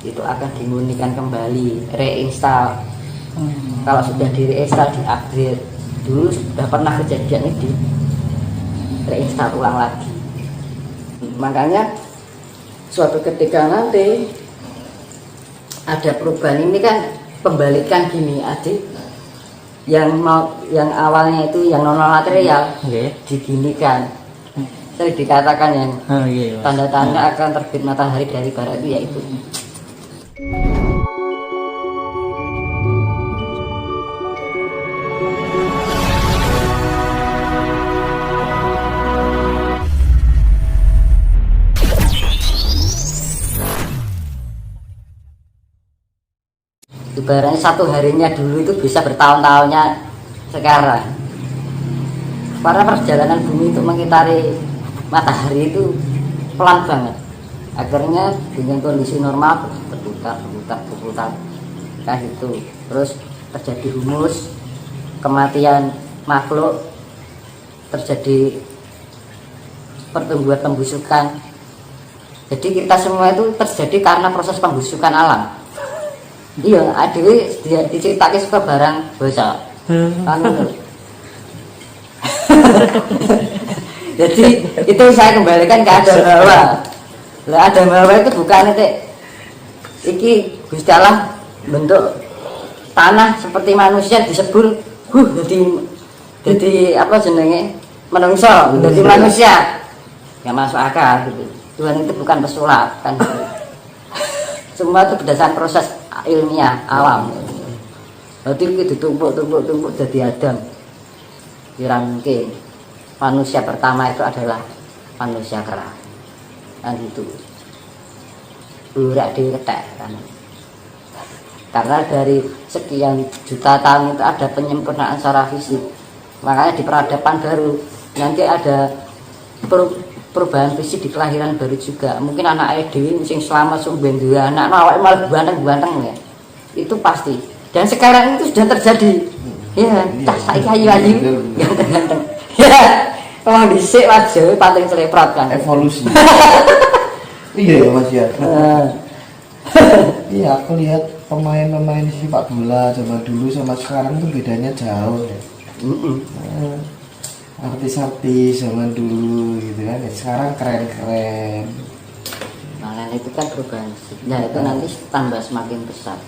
itu akan dimurnikan kembali, reinstall. Kalau sudah di reinstall, di upgrade, dulu sudah pernah kejadian ini, di reinstall ulang lagi. Makanya suatu ketika nanti ada perubahan, ini kan pembalikan gini adik, yang awalnya itu yang non material diginikan. Jadi dikatakan yang tanda-tanda akan terbit matahari dari barat itu yaitu ibaratnya satu harinya dulu itu bisa bertahun-tahunnya sekarang. Karena perjalanan bumi untuk mengitari matahari itu pelan banget. Akhirnya dengan kondisi normal berputar kayak gitu. Terus terjadi humus, kematian makhluk, terjadi pertumbuhan pembusukan. Jadi kita semua itu terjadi karena proses pembusukan alam. Iya, adewe diceritake suka barang bosok. Jadi itu saya kembalikan ke Adam Hawa. Lah Adam Hawa itu bukan iki Gusti Allah bentuk tanah seperti manusia disebul jadi apa jenenge menungso, jadi manusia. Ya masuk akal gitu. Tuhan itu bukan pesulap kan. Semua itu berdasarkan proses ilmiah alam. Berarti itu ditumpuk jadi Adam. Kira mungkin manusia pertama itu adalah manusia kera kan gitu, burak diketek kan. Karena dari sekian juta tahun itu ada penyempurnaan secara fisik, makanya di peradaban baru nanti ada perubahan fisik di kelahiran baru juga. Mungkin anak Dewi sing selamat sumben dua anak awak malah ganteng ya, itu pasti. Dan sekarang itu sudah terjadi ya, saiki ayu-ayu ganteng-ganteng ya. Emang dhisik wajah paling celeprat kan evolusi. Iya ya Mas ya. Iya, aku lihat pemain-pemain sepak bola zaman dulu sama sekarang tuh bedanya jauh ya. Artis-artis zaman dulu gitu kan, ya, sekarang keren-keren. Nah itu kan perubahan. Nah itu nanti tambah semakin besar.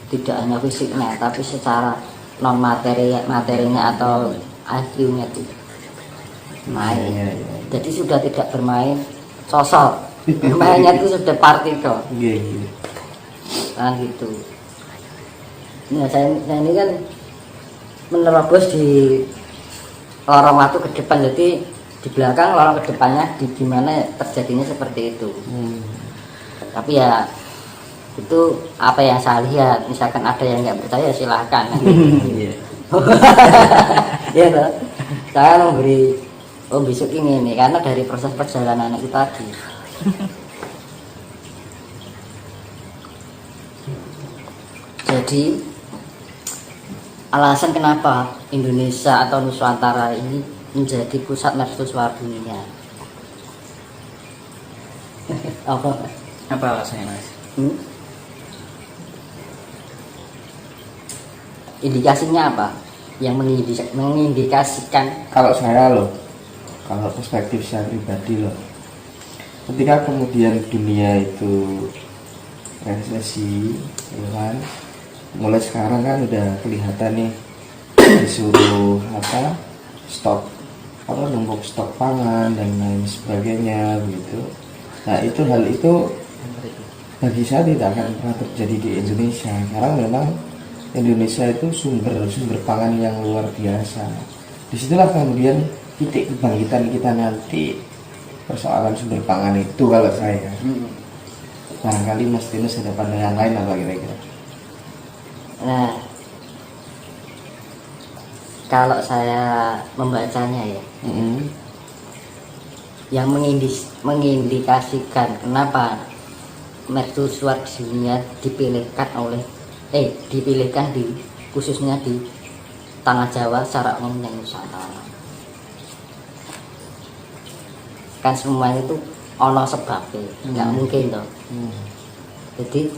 Tidak hanya fisiknya, tapi secara non materinya atau IQ-nya itu main. Ya. Jadi sudah tidak bermain sosok, bermainnya itu sudah partikel. Nah gitu. Nah saya ini kan menerobos di lorong waktu ke depan, jadi di belakang lorong ke depannya di gimana terjadinya seperti itu. Tapi ya itu apa yang saya lihat, misalkan ada yang nggak percaya silahkan. Ya toh? Saya memberi besok ini nih karena dari proses perjalanan itu tadi. Jadi alasan kenapa Indonesia atau Nusantara ini menjadi pusat mercusuar dunia. Apa alasannya Mas? Indikasinya apa? Yang mengindikasikan? Kalau saya loh, kalau perspektif saya pribadi loh, ketika kemudian dunia itu resesi, ya kan, mulai sekarang kan udah kelihatan nih disuruh numpuk stok pangan dan lain sebagainya begitu. Nah hal itu bagi saya tidak akan pernah terjadi di Indonesia, karena memang Indonesia itu sumber pangan yang luar biasa. Disitulah kemudian titik kebangkitan kita nanti persoalan sumber pangan itu kalau saya. Barangkali Mas Tinus ada pandangan lain apa kira-kira? Nah, kalau saya membacanya ya, yang mengindikasikan kenapa mercusuar di dunia dipilihkan khususnya di tanah Jawa secara umum yang Nusantara. Kan semuanya itu ono sebabnya, nggak mungkin toh. Jadi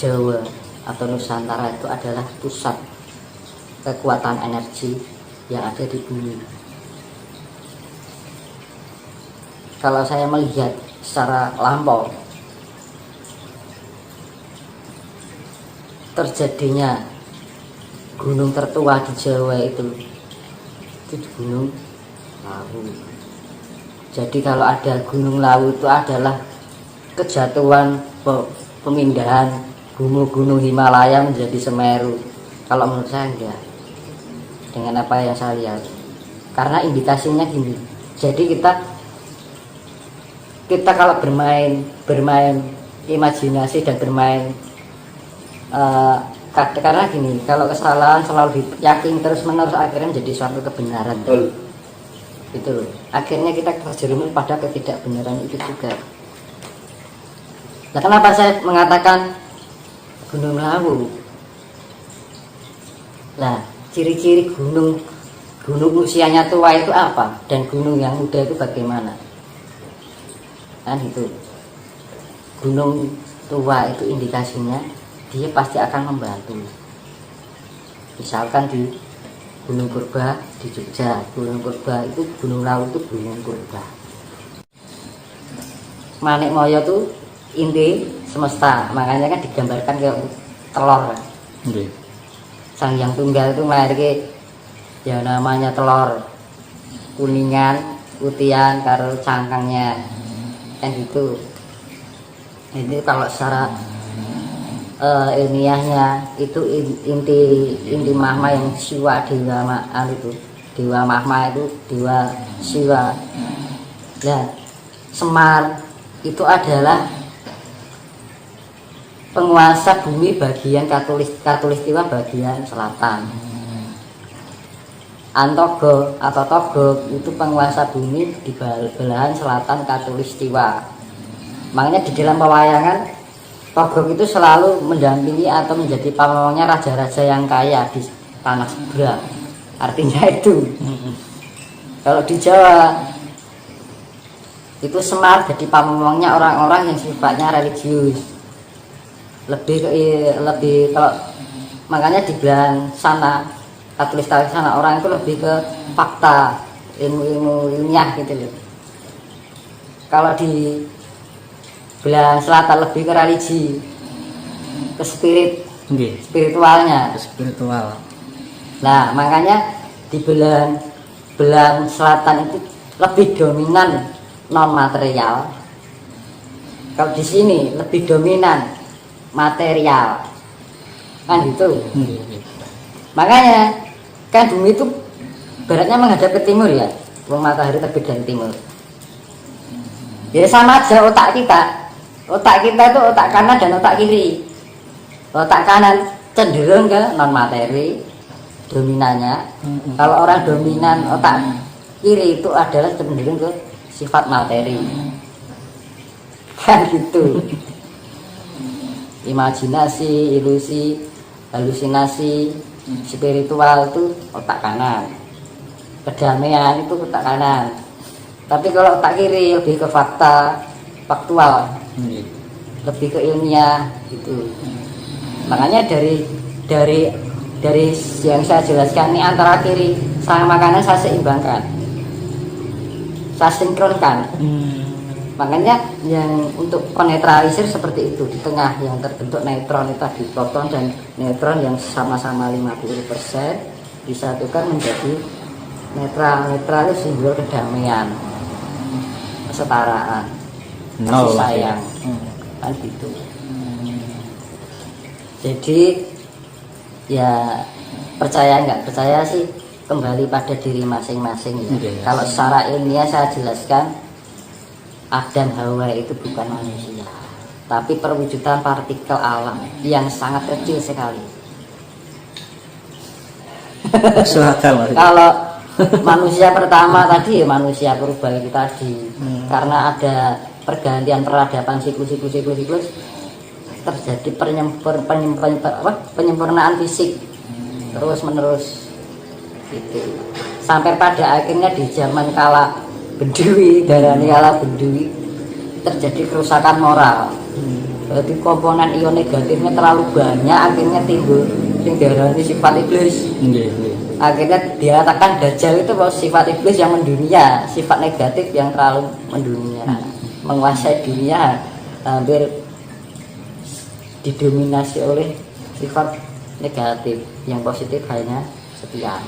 Jawa atau Nusantara itu adalah pusat kekuatan energi yang ada di bumi. Kalau saya melihat secara lampau terjadinya gunung tertua di Jawa itu di Gunung Lawu. Jadi kalau ada Gunung Lawu itu adalah kejatuhan pemindahan gunung Himalaya menjadi Semeru. Kalau menurut saya enggak, dengan apa yang saya lihat, karena indikasinya gini. Jadi kita kalau bermain imajinasi dan bermain karena gini, kalau kesalahan selalu diyakini terus menerus akhirnya menjadi suatu kebenaran. Itu loh, akhirnya kita terjerumus pada ketidakbenaran itu juga. Nah, kenapa saya mengatakan Gunung Lawu? Nah, ciri-ciri gunung usianya tua itu apa, dan gunung yang muda itu bagaimana? Kan itu, gunung tua itu indikasinya dia pasti akan membantu. Misalkan di Gunung Purba di Jogja, Gunung Purba itu, Gunung Lawu itu Gunung Purba. Manik Moyo itu inti semesta, makanya kan digambarkan kayak telur. Sang Hyang Tunggal itu melahirkan ya namanya telur, kuningan, putihan, karo cangkangnya. Kan gitu. Ini kalau secara ilmiahnya itu inti mahma yang siwa dewa itu dewa mahma itu dewa siwa. Nah, Semar itu adalah penguasa bumi bagian katulistiwa bagian selatan. Antogo atau Togog itu penguasa bumi di belahan selatan katulistiwa. Makanya di dalam pewayangan Togog itu selalu mendampingi atau menjadi pamongnya raja-raja yang kaya di tanah seberang. Artinya itu. Kalau di Jawa itu Semar jadi pamongnya orang-orang yang sifatnya religius. Lebih kalau makanya di belahan sana katulistiwa sana orang itu lebih ke fakta, ilmu ilmiah gitu loh. Kalau di belahan selatan lebih ke religi, ke spiritualnya. Spiritual. Nah, makanya di belahan selatan itu lebih dominan non material. Kalau di sini lebih dominan material, kan gitu. Makanya kan bumi itu baratnya menghadap ke timur ya, matahari terbit dari timur. Jadi sama aja otak kita. Otak kita itu otak kanan dan otak kiri. Otak kanan cenderung ke non materi dominannya. Kalau orang dominan otak kiri itu adalah cenderung ke sifat materi. Kan gitu. Imajinasi, ilusi, halusinasi, spiritual itu otak kanan. Kedamaian itu otak kanan. Tapi kalau otak kiri lebih ke faktual, lebih ke ilmiah gitu. Makanya dari yang saya jelaskan ini antara kiri sama kanan saya seimbangkan, saya sinkronkan. Makanya yang untuk konetralisir seperti itu, di tengah yang terbentuk neutron itu tadi, proton dan neutron yang sama-sama 50% disatukan menjadi netral. Netral itu simbol kedamaian, kesetaraan, kasih sayang, kan gitu. Jadi ya percaya nggak percaya sih kembali pada diri masing-masing ya. Kalau secara ilmiah saya jelaskan Adam Hawa itu bukan manusia, tapi perwujudan partikel alam yang sangat kecil sekali. Kalau manusia pertama tadi ya manusia purba itu tadi, karena ada pergantian peradaban siklus terjadi penyempurnaan fisik terus menerus gitu. Sampai pada akhirnya di zaman kala Bedui, darani kala Bedui terjadi kerusakan moral. Berarti komponen ion negatifnya terlalu banyak, akhirnya timbul yang diarani sifat iblis. Akhirnya dikatakan Dajjal itu bahwa sifat iblis yang mendunia, sifat negatif yang terlalu mendunia, menguasai dunia, hampir didominasi oleh sifat negatif, yang positif hanya sekian.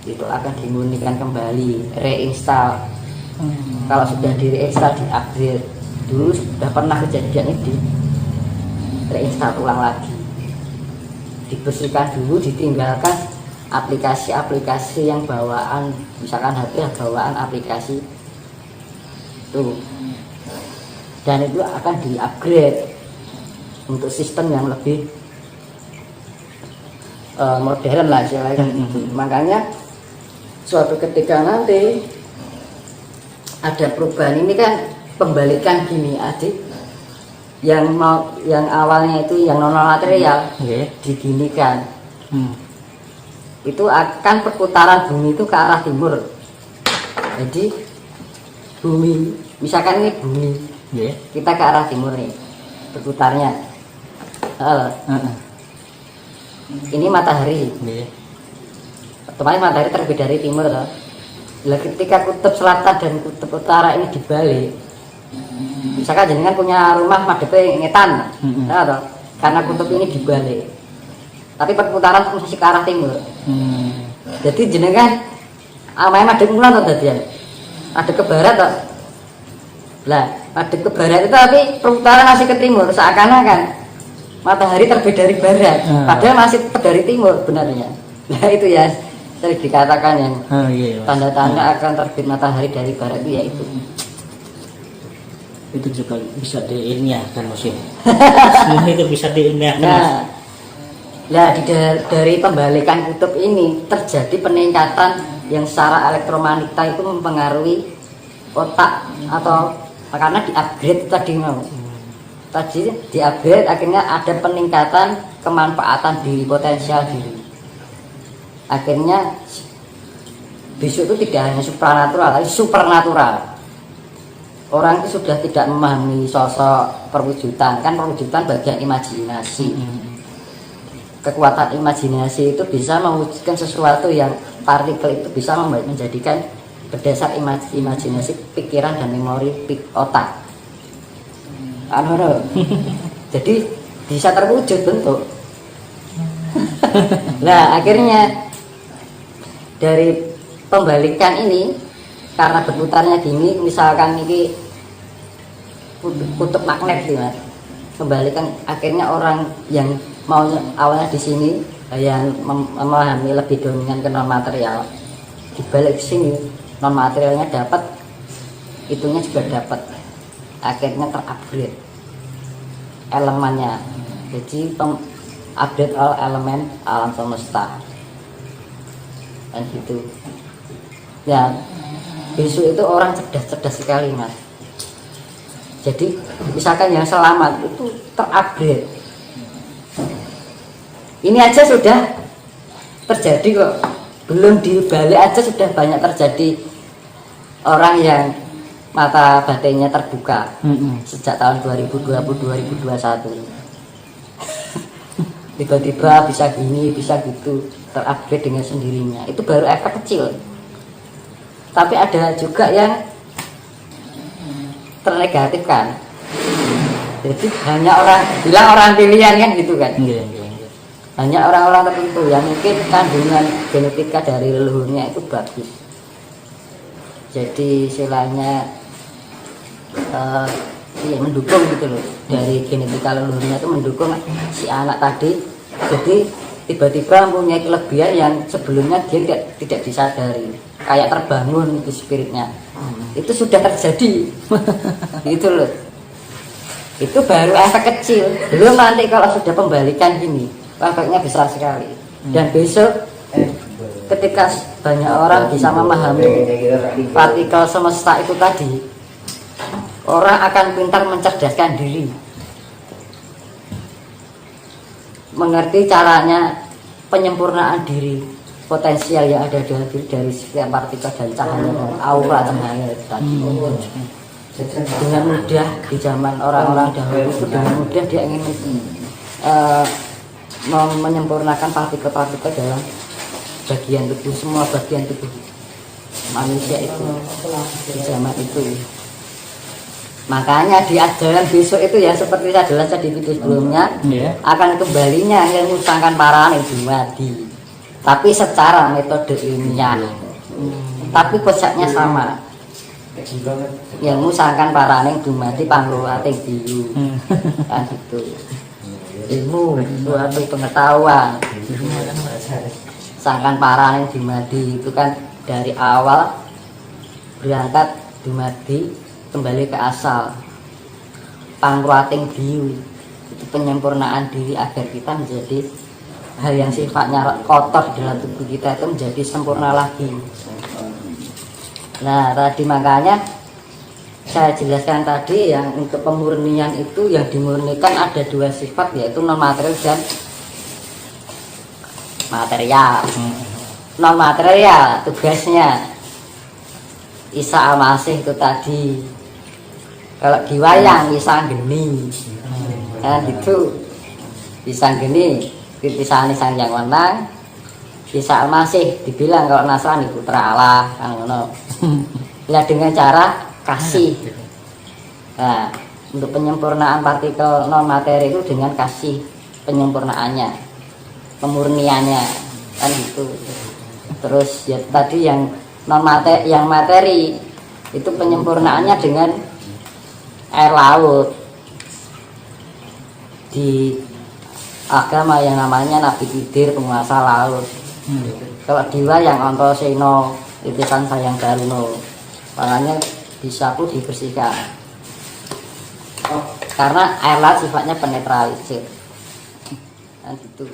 Itu akan dimurnikan kembali, reinstall. Kalau sudah di reinstall, di upgrade, dulu sudah pernah kejadian ini, reinstall ulang lagi, dibersihkan dulu, ditinggalkan aplikasi-aplikasi yang bawaan, misalkan HP bawaan aplikasi itu, dan itu akan di-upgrade untuk sistem yang lebih modern lah istilahnya. Makanya suatu ketika nanti ada perubahan, ini kan pembalikan gini adik, yang awalnya itu yang non material diginikan, itu akan perputaran bumi itu ke arah timur. Jadi bumi, misalkan ini bumi, kita ke arah timur nih berputarnya. Ini matahari, otomatis matahari terbit dari timur toh. Bila ketika kutub selatan dan kutub utara ini dibalik, misalkan jenengan punya rumah madhepe ngetan, toh, karena kutub ini dibalik, tapi perputaran masih ke arah timur. Jadi jenengan amai madhep kulon toh dadian, madhep ke barat toh. Lah, madhep ke barat itu tapi perputaran masih ke timur, seakan-akan matahari terbit dari barat, padahal masih dari timur benarnya. Nah itu ya sering dikatakan yang tanda-tanda akan terbit matahari dari barat itu, yaitu itu juga bisa diilmiahkan musim. Semua itu bisa diilmiahkan. Nah, dari pembalikan kutub ini terjadi peningkatan yang secara elektromagnetik itu mempengaruhi otak, atau karena di-upgrade tadi mau. Tadi di-upgrade akhirnya ada peningkatan kemanfaatan diri, potensial diri. Akhirnya besok itu tidak hanya supranatural, tapi supernatural. Orang itu sudah tidak memahami sosok perwujudan, kan perwujudan bagian imajinasi. Kekuatan imajinasi itu bisa mewujudkan sesuatu yang partikel itu bisa menjadikan berdasar imajinasi pikiran dan memori otak. Jadi bisa terwujud bentuk. Nah akhirnya dari pembalikan ini, karena berputarnya gini, misalkan ini kutub magnet gitu, kembalikan akhirnya orang yang mau awalnya di sini yang memahami lebih dominan ke non material, dibalik sini non materialnya dapat, itunya juga dapat, akhirnya terupgrade elemennya. Jadi update all elemen alam semesta dan gitu ya. Besok itu orang cerdas sekali mas. Jadi misalkan yang selamat itu terupgrade, ini aja sudah terjadi kok, belum dibalik aja sudah banyak terjadi orang yang mata batinnya terbuka sejak tahun 2020-2021. Tiba-tiba bisa gini, bisa gitu, terupgrade dengan sendirinya. Itu baru efek kecil. Tapi ada juga yang ternegatifkan. Jadi hanya orang pilihan kan gitu kan. Hanya orang-orang tertentu yang mungkin kandungan genetika dari leluhurnya itu bagus. Jadi istilahnya mendukung gitu loh, dari genetika leluhurnya itu mendukung si anak tadi. Jadi tiba-tiba mempunyai kelebihan yang sebelumnya dia tidak disadari, kayak terbangun itu spiritnya. Itu sudah terjadi. Gitu loh. Itu baru efek kecil, belum nanti kalau sudah pembalikan gini efeknya besar sekali. Dan besok ketika banyak orang bisa memahami partikel semesta itu tadi, orang akan pintar mencerdaskan diri, mengerti caranya penyempurnaan diri, potensial yang ada dalam diri dari setiap partikel dan cahaya dan aura cahaya itu tadi. dengan mudah di zaman orang-orang dahulu itu dengan mudah dia ingin menyempurnakan partikel-partikel dalam bagian tubuh, semua bagian tubuh manusia itu di zaman itu. Makanya di ajaran besok itu ya seperti saya jelaskan di video sebelumnya, akan kembalinya ilmu sangkan paraning dumadi, tapi secara metode ilmiah, tapi konsepnya sama. Ilmu sangkan paraning dumadi pangluwating diyu, kan gitu. Ilmu suatu pengetahuan sangkan paraning dumadi itu kan dari awal berangkat dumadi kembali ke asal. Pangluwating diyu itu penyempurnaan diri agar kita menjadi hal yang sifatnya kotor dalam tubuh kita itu menjadi sempurna lagi. Nah tadi makanya saya jelaskan tadi yang untuk pemurnian itu yang dimurnikan ada dua sifat, yaitu non material dan material. Non material tugasnya Isa Al-Masih itu tadi, kalau diwayang Isa Geni kan itu Isa Geni titisan sang yang menang. Isa Al-Masih dibilang kalau Nasrani putra Allah kan ngono. Ya dengan cara kasih. Nah, untuk penyempurnaan partikel non materi itu dengan kasih penyempurnaannya, pemurniannya kan gitu. Terus ya tadi yang non materi, yang materi itu penyempurnaannya dengan air laut. Di agama yang namanya Nabi Khidir, penguasa laut. Kalau diwa yang Antasena, titisan sayang Daruno, makanya disapu dibersihkan. Karena air laut sifatnya penetralisir. Nah, gitu.